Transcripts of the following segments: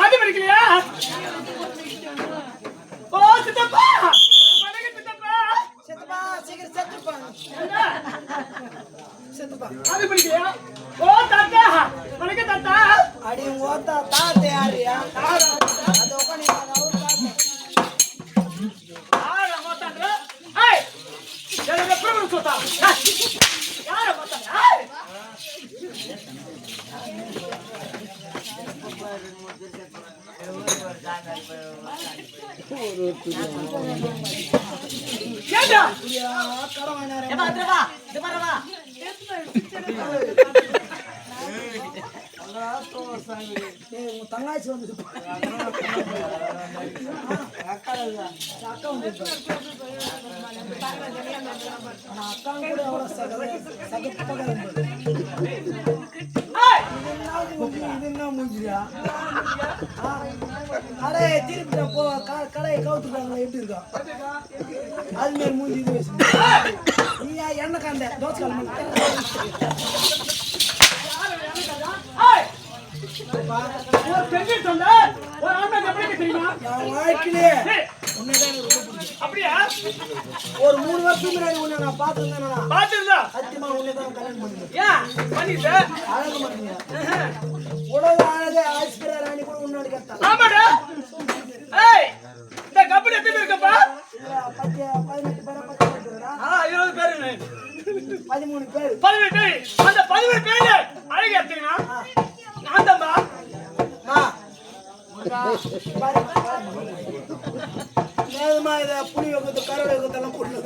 அது படிக்கலையா? ஓ சித்தப்பா, வணக்கம் சித்தப்பா. சித்தப்பா சீக்கிரம் செத்துப்பா. சித்தப்பா அது படிக்கலையா? ஓ தாத்தா, வணக்கம் தாத்தா. அடி ஓத்தா தாத்தே யாரியா? அது உட்காந்து அவர் தாத்தா. ஏண்டா கடன் வாங்கினாரு ஏமா அதுவா இது வரவா உங்க தங்காச்சி வந்து அக்கா வந்து அக்கா கூட எவ்வளவு சகப்பாக இது என்ன முடிஞ்சியா அடே திருப்பி போ கடையை கவுத்துட்டாங்களா எப்படி இருக்கா அது மாரி மூஞ்சி இது நீ எண்ணெய் காண்ட தோசை ஒரு பெண்ணு சொன்ன ஒரு ஆண்மை எப்படி தெரியுமா என் வாழ்க்கையிலே உன்னைதான் எனக்கு ரொம்ப பிடிக்கும். அப்படியா ஒரு 3 வருஷம் முன்னாடி உன்னை நான் பார்த்துருந்தேன்னா பாத்துருந்தா சத்தியமா உன்னைதான் கல்யாணம் பண்ணுவேன். ஏன் பண்ணிட்ட அழகு மாட்டீங்க உலக அழகு ஐஸ்வர்யா ராணி கூட உன்னோட கேட்டான் ஆமாடா ஏய் இந்த கம்பெனி எத்தனை பேர் இருக்கப்பா 18 பேரா 10 பேரா 20 பேர் 13 பேர் 17 பேர் அந்த 17 பேர்ல அழகு எடுத்தீங்கன்னா நான் தான்பா நேரமா இதை புளி வைக்கிறது கருவை வைக்கிறதெல்லாம் போட்டு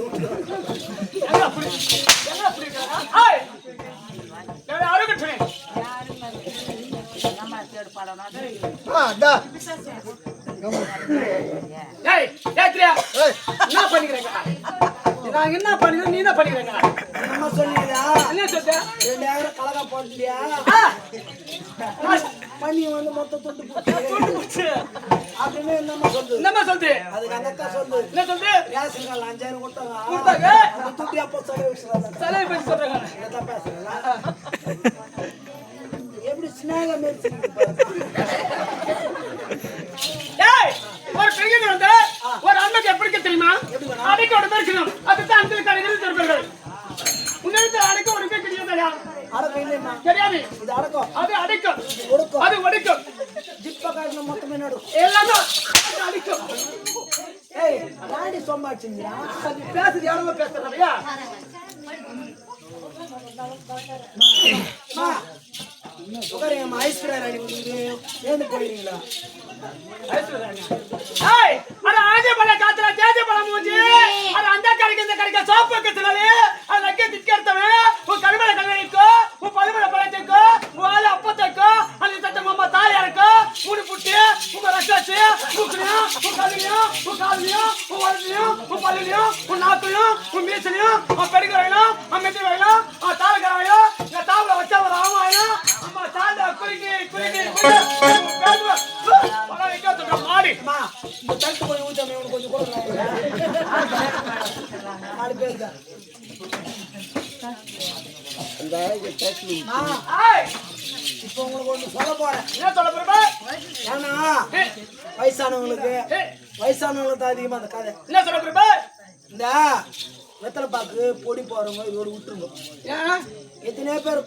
எங்க அப்படி இருக்கா ஏய் நான் அழகுட்டேன் ஏய் ஏத்ரியா என்ன பண்ணிக்கிறீங்க நான் என்ன பண்ணிக்கிறேன் நீ என்ன பண்ணிக்கிறீங்க நம்ம சொன்னீங்களா என்ன சொல்ற 2000 கலகா போட்டியா பண்ணி வந்து மொத்தம் தொட்டு போச்சு அப்படின்னு என்னம்மா சொல்லுது என்னம்மா சொல்றது அதுக்கு அந்த அக்கா சொல்லுது என்ன சொல்றது ரேஷன் கார்டு 5000 கொடுத்தாங்க. கொடுத்தாங்க அந்த துட்டி அப்போ சொல்ல விஷயம் சலை பத்தி சொல்றாங்க இதான் பேசுறீங்களா எப்படி ஸ்நேக மேல் ஏய் ஒரு பெரிய வந்து ஒரு அண்ணனுக்கு எப்படி இருக்க தெரியுமா அடிக்கோட பேசணும் அதுதான் அந்த கடைகள் சொல்றாங்க உன்னிடத்து அடக்க ஒரு கிடையாதுயா அடக்கம் இல்லைன்னா தெரியாது இது அடக்கம் அது அடிக்கும் ஒடுக்கம் அது ஒடிக்கும் ஜிப்பா காட்டின மொத்தமே நடும் எல்லாமே அது அடிக்கும் ஏய் ராணி சொம்பாச்சுங்களா அது பேசுறது யாரோ பேசுறாங்கயா உட்காருங்க ஐஸ்வர்யா ராணி வந்து ஏந்து போயிருங்களா ஏய் அட ஆஜே பல காத்ரா ஜேஜே பல மூஞ்சி அட அந்த கடைக்கு இந்த கடைக்கு சோப்பு கத்துனாலே அத லக்கே திக்கர்த்தவே உ கல்மல கல்வரிக்கோ உ பல்மல பலத்தேக்கோ உ ஆல அப்பத்தேக்கோ அனி தத்த மாமா தாலியாரக்கோ மூணு புட்டி உங்க ரக்காச்சு உக்குனியா உ காலியா உ வலனியா உ பல்லியா உ நாக்குயா உ மீசனியா உ பெரிகரையா அம்மெதி வையா ஆ தாலகரையா இந்த தாவல வச்சா ஒரு ஆமாயா அம்மா தாண்ட குளிக்கி பல வைக்க மாடி அம்மா இந்த தட்டு போய் ஊத்தாம இவனுக்கு கொஞ்சம் கொடுங்க ஆடு பேருங்க ஏய் இப்போ உங்களுக்கு ஒன்று சொல்ல போறேன் என்ன சொல்ல போறா ஏன்னா வயசானவங்களுக்கு தான் அதிகமா அந்த கதை என்ன சொல்ல போறா இந்த வெத்தலை பாக்கு பொடி போறவங்க இதோட விட்டுருங்க ஏன் எத்தனையோ பேர்